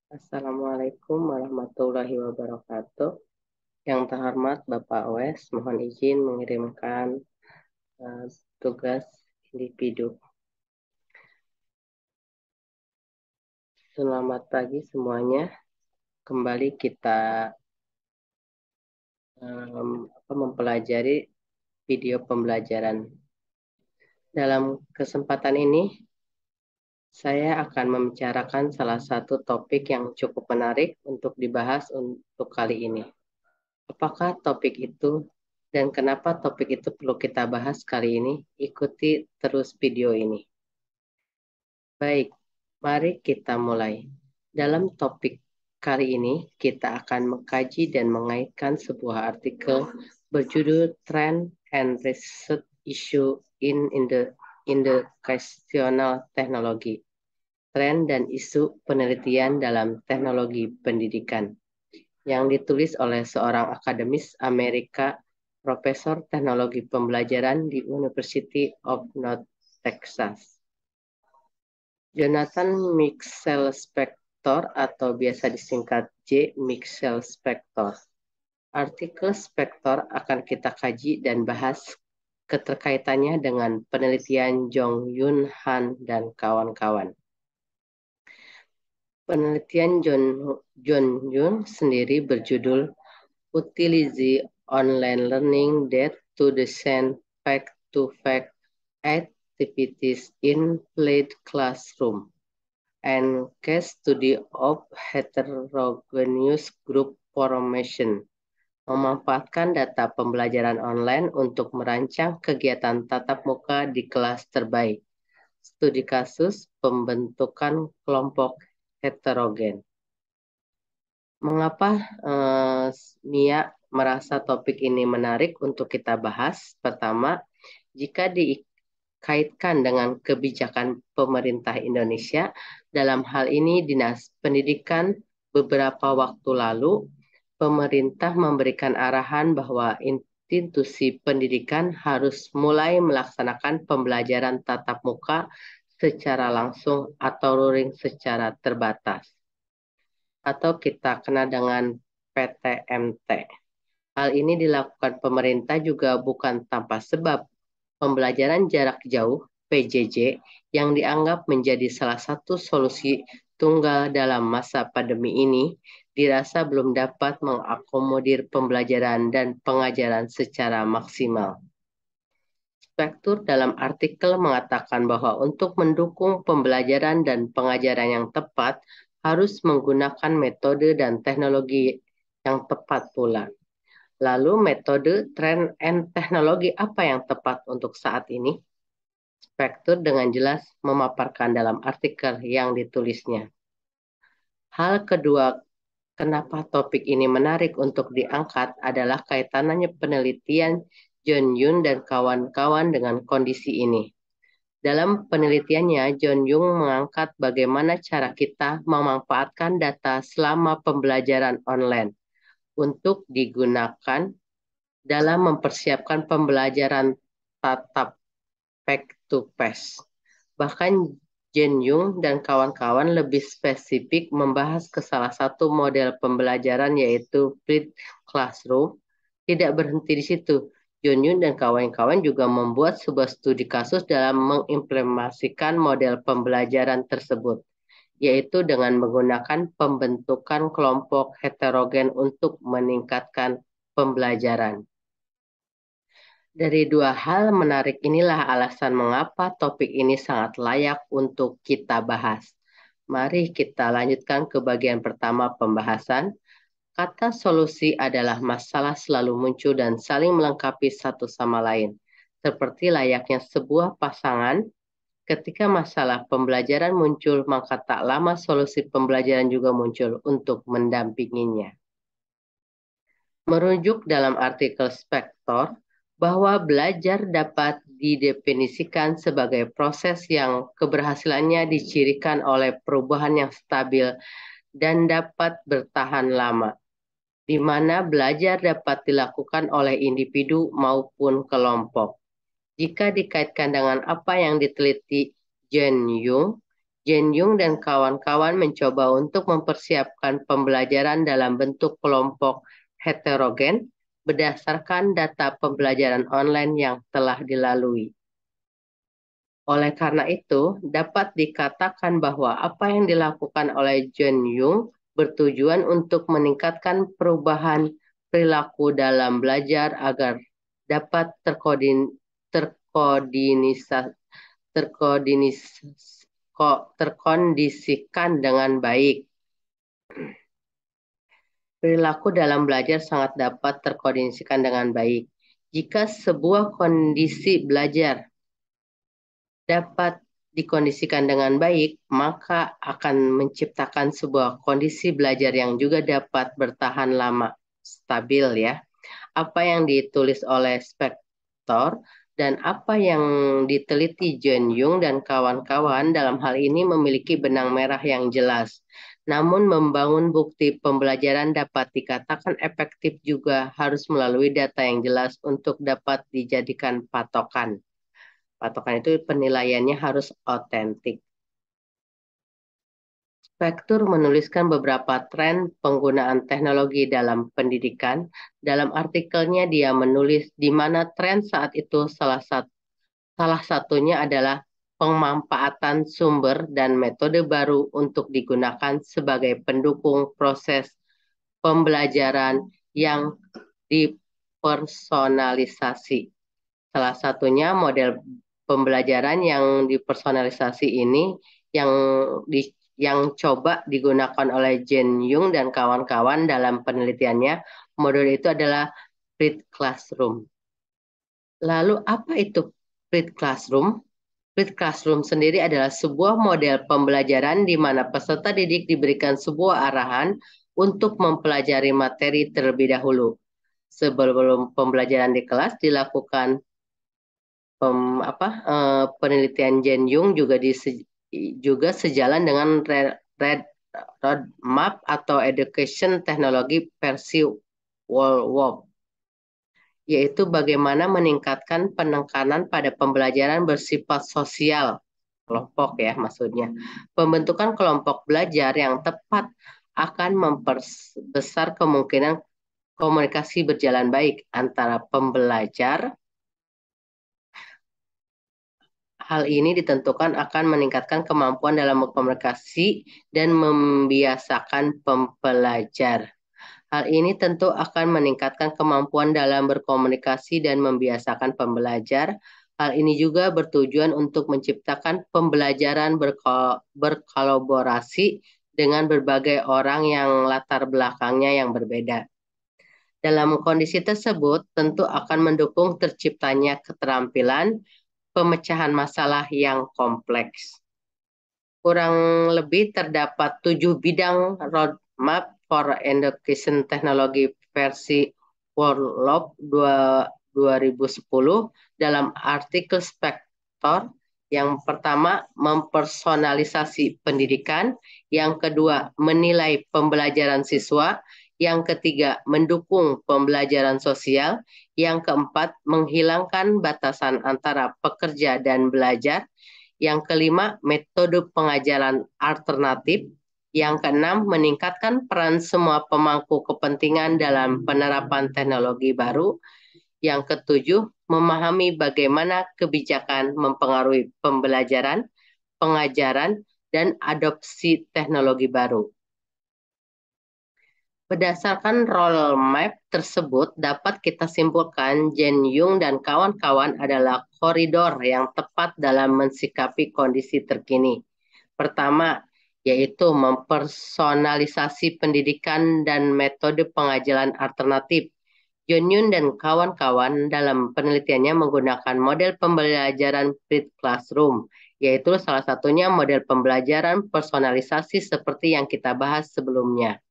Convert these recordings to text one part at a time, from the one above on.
Assalamualaikum warahmatullahi wabarakatuh. Yang terhormat Bapak Wes, mohon izin mengirimkan tugas individu. Selamat pagi semuanya. Kembali kita mempelajari video pembelajaran. Dalam kesempatan ini, saya akan membicarakan salah satu topik yang cukup menarik untuk dibahas untuk kali ini. Apakah topik itu dan kenapa topik itu perlu kita bahas kali ini? Ikuti terus video ini. Baik, mari kita mulai. Dalam topik kali ini, kita akan mengkaji dan mengaitkan sebuah artikel berjudul Trend and Research Issue in the Educational Technology. Tren dan isu penelitian dalam teknologi pendidikan, yang ditulis oleh seorang akademis Amerika, Profesor Teknologi Pembelajaran di University of North Texas. Jonathan Mitchell Spector atau biasa disingkat J. Mitchell Spector. Artikel Spector akan kita kaji dan bahas keterkaitannya dengan penelitian Jong Yun Han dan kawan-kawan. Penelitian John Yun sendiri berjudul Utilize Online Learning Data to Design Fact-to-Fact Activities in Played Classroom and Case Study of Heterogeneous Group Formation. Memanfaatkan data pembelajaran online untuk merancang kegiatan tatap muka di kelas terbaik. Studi kasus pembentukan kelompok heterogen. Mengapa Mia merasa topik ini menarik untuk kita bahas? Pertama, jika dikaitkan dengan kebijakan pemerintah Indonesia, dalam hal ini Dinas Pendidikan, beberapa waktu lalu, pemerintah memberikan arahan bahwa institusi pendidikan harus mulai melaksanakan pembelajaran tatap muka secara langsung atau luring secara terbatas, atau kita kenal dengan PTMT. Hal ini dilakukan pemerintah juga bukan tanpa sebab. Pembelajaran jarak jauh (PJJ) yang dianggap menjadi salah satu solusi tunggal dalam masa pandemi ini dirasa belum dapat mengakomodir pembelajaran dan pengajaran secara maksimal. Spektur dalam artikel mengatakan bahwa untuk mendukung pembelajaran dan pengajaran yang tepat harus menggunakan metode dan teknologi yang tepat pula. Lalu metode, tren, and teknologi apa yang tepat untuk saat ini? Spektur dengan jelas memaparkan dalam artikel yang ditulisnya. Hal kedua, kenapa topik ini menarik untuk diangkat adalah kaitannya penelitian John Yun dan kawan-kawan dengan kondisi ini. Dalam penelitiannya, John Yun mengangkat bagaimana cara kita memanfaatkan data selama pembelajaran online untuk digunakan dalam mempersiapkan pembelajaran tatap face-to-face. Bahkan Jen Yung dan kawan-kawan lebih spesifik membahas ke salah satu model pembelajaran yaitu flipped classroom. Tidak berhenti di situ. Jen Yung dan kawan-kawan juga membuat sebuah studi kasus dalam mengimplementasikan model pembelajaran tersebut, yaitu dengan menggunakan pembentukan kelompok heterogen untuk meningkatkan pembelajaran. Dari dua hal menarik inilah alasan mengapa topik ini sangat layak untuk kita bahas. Mari kita lanjutkan ke bagian pertama pembahasan. Kata solusi adalah masalah selalu muncul dan saling melengkapi satu sama lain. Seperti layaknya sebuah pasangan, ketika masalah pembelajaran muncul, maka tak lama solusi pembelajaran juga muncul untuk mendampinginya. Merujuk dalam artikel Spector, bahwa belajar dapat didefinisikan sebagai proses yang keberhasilannya dicirikan oleh perubahan yang stabil dan dapat bertahan lama, di mana belajar dapat dilakukan oleh individu maupun kelompok. Jika dikaitkan dengan apa yang diteliti Jen Yung, Jen Yung dan kawan-kawan mencoba untuk mempersiapkan pembelajaran dalam bentuk kelompok heterogen berdasarkan data pembelajaran online yang telah dilalui. Oleh karena itu, dapat dikatakan bahwa apa yang dilakukan oleh Jen Yung bertujuan untuk meningkatkan perubahan perilaku dalam belajar agar dapat terkondisikan dengan baik. Perilaku dalam belajar sangat dapat terkondisikan dengan baik. Jika sebuah kondisi belajar dapat dikondisikan dengan baik, maka akan menciptakan sebuah kondisi belajar yang juga dapat bertahan lama, stabil ya. Apa yang ditulis oleh Spector dan apa yang diteliti Jen Yung dan kawan-kawan dalam hal ini memiliki benang merah yang jelas. Namun membangun bukti pembelajaran dapat dikatakan efektif juga harus melalui data yang jelas untuk dapat dijadikan patokan. Patokan itu penilaiannya harus otentik. Spector menuliskan beberapa tren penggunaan teknologi dalam pendidikan. Dalam artikelnya dia menulis di mana tren saat itu salah satunya adalah pemanfaatan sumber dan metode baru untuk digunakan sebagai pendukung proses pembelajaran yang dipersonalisasi. Salah satunya model pembelajaran yang dipersonalisasi ini yang coba digunakan oleh Jen Yung dan kawan-kawan dalam penelitiannya. Model itu adalah Flipped Classroom. Lalu apa itu Flipped Classroom? Flipped Classroom sendiri adalah sebuah model pembelajaran di mana peserta didik diberikan sebuah arahan untuk mempelajari materi terlebih dahulu. Sebelum pembelajaran di kelas dilakukan penelitian Jen Yung juga sejalan dengan roadmap atau education teknologi versi World, yaitu bagaimana meningkatkan penekanan pada pembelajaran bersifat sosial, kelompok ya maksudnya. Pembentukan kelompok belajar yang tepat akan memperbesar kemungkinan komunikasi berjalan baik antara pembelajar. Hal ini ditentukan akan meningkatkan kemampuan dalam berkomunikasi dan membiasakan pembelajar. Hal ini tentu akan meningkatkan kemampuan dalam berkomunikasi dan membiasakan pembelajar. Hal ini juga bertujuan untuk menciptakan pembelajaran berkolaborasi dengan berbagai orang yang latar belakangnya yang berbeda. Dalam kondisi tersebut, tentu akan mendukung terciptanya keterampilan pemecahan masalah yang kompleks. Kurang lebih terdapat 7 bidang roadmap for education technology versi World 2010 dalam artikel Spector. Yang pertama, mempersonalisasi pendidikan. Yang kedua, menilai pembelajaran siswa. Yang ketiga, mendukung pembelajaran sosial. Yang keempat, menghilangkan batasan antara pekerja dan belajar. Yang kelima, metode pengajaran alternatif. Yang keenam, meningkatkan peran semua pemangku kepentingan dalam penerapan teknologi baru. Yang ketujuh, memahami bagaimana kebijakan mempengaruhi pembelajaran, pengajaran, dan adopsi teknologi baru. Berdasarkan roadmap tersebut, dapat kita simpulkan Jen Yung dan kawan-kawan adalah koridor yang tepat dalam mensikapi kondisi terkini. Pertama, yaitu mempersonalisasi pendidikan dan metode pengajaran alternatif. Jen Yung dan kawan-kawan dalam penelitiannya menggunakan model pembelajaran Flipped Classroom, yaitu salah satunya model pembelajaran personalisasi seperti yang kita bahas sebelumnya.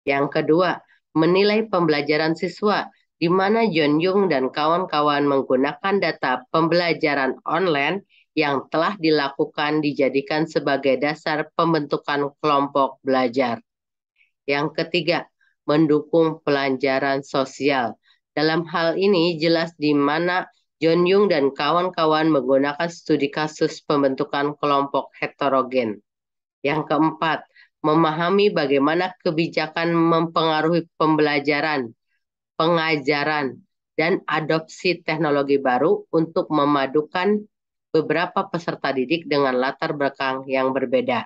Yang kedua, menilai pembelajaran siswa, di mana Jen Yung dan kawan-kawan menggunakan data pembelajaran online yang telah dilakukan dijadikan sebagai dasar pembentukan kelompok belajar. Yang ketiga, mendukung pelajaran sosial. Dalam hal ini jelas di mana Jen Yung dan kawan-kawan menggunakan studi kasus pembentukan kelompok heterogen. Yang keempat, memahami bagaimana kebijakan mempengaruhi pembelajaran, pengajaran, dan adopsi teknologi baru untuk memadukan beberapa peserta didik dengan latar belakang yang berbeda,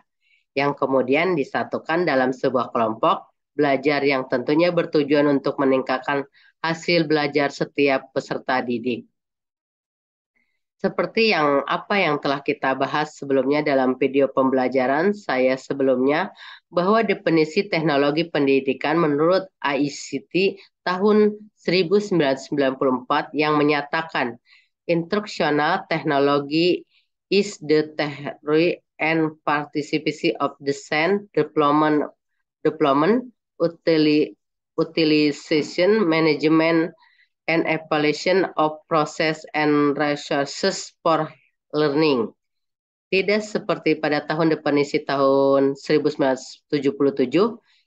yang kemudian disatukan dalam sebuah kelompok belajar yang tentunya bertujuan untuk meningkatkan hasil belajar setiap peserta didik. Seperti yang telah kita bahas sebelumnya dalam video pembelajaran saya sebelumnya, bahwa definisi teknologi pendidikan menurut ICT tahun 1994 yang menyatakan instructional technology is the theory and participation of design, development, utilization, management, and evaluation of process and resources for learning. Tidak seperti pada tahun definisi tahun 1977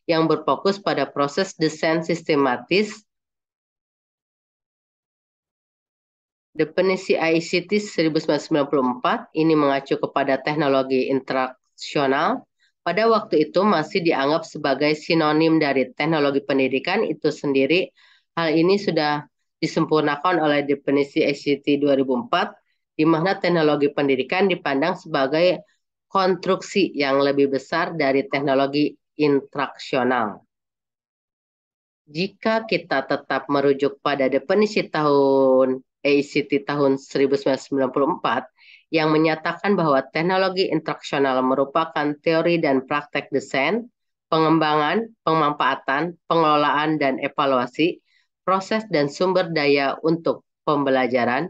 yang berfokus pada proses desain sistematis. Definisi ICT 1994 ini mengacu kepada teknologi interaksional. Pada waktu itu masih dianggap sebagai sinonim dari teknologi pendidikan itu sendiri. Hal ini sudah disempurnakan oleh definisi ICT 2004, di mana teknologi pendidikan dipandang sebagai konstruksi yang lebih besar dari teknologi interaksional. Jika kita tetap merujuk pada definisi tahun AICT tahun 1994 yang menyatakan bahwa teknologi interaksional merupakan teori dan praktek desain, pengembangan, pemanfaatan, pengelolaan, dan evaluasi proses dan sumber daya untuk pembelajaran.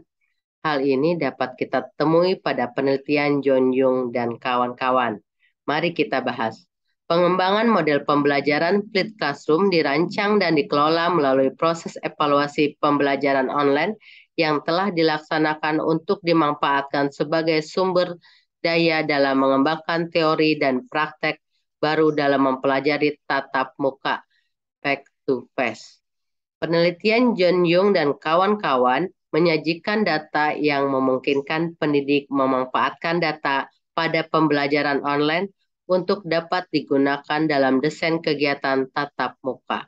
Hal ini dapat kita temui pada penelitian John Young dan kawan-kawan. Mari kita bahas. Pengembangan model pembelajaran Flipped Classroom dirancang dan dikelola melalui proses evaluasi pembelajaran online yang telah dilaksanakan untuk dimanfaatkan sebagai sumber daya dalam mengembangkan teori dan praktek baru dalam mempelajari tatap muka face to face. Penelitian John Young dan kawan-kawan menyajikan data yang memungkinkan pendidik memanfaatkan data pada pembelajaran online untuk dapat digunakan dalam desain kegiatan tatap muka.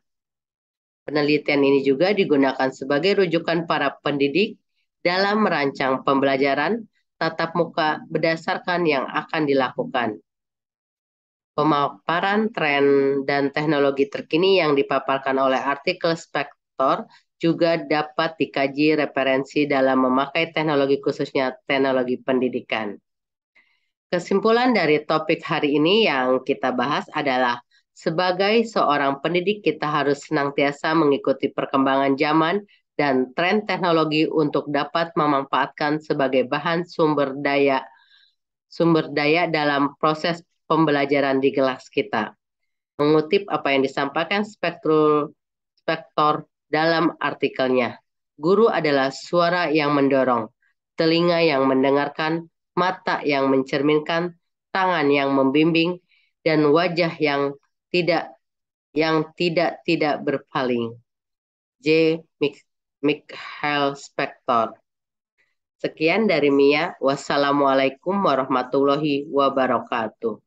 Penelitian ini juga digunakan sebagai rujukan para pendidik dalam merancang pembelajaran tatap muka berdasarkan yang akan dilakukan. Pemaparan tren dan teknologi terkini yang dipaparkan oleh artikel Spektor juga dapat dikaji referensi dalam memakai teknologi khususnya teknologi pendidikan. Kesimpulan dari topik hari ini yang kita bahas adalah sebagai seorang pendidik kita harus senantiasa mengikuti perkembangan zaman dan tren teknologi untuk dapat memanfaatkan sebagai bahan sumber daya dalam proses pembelajaran di kelas kita. Mengutip apa yang disampaikan Spektor dalam artikelnya, guru adalah suara yang mendorong, telinga yang mendengarkan, mata yang mencerminkan, tangan yang membimbing, dan wajah yang tidak berpaling. J. Michael Spektor. Sekian dari Mia. Wassalamualaikum warahmatullahi wabarakatuh.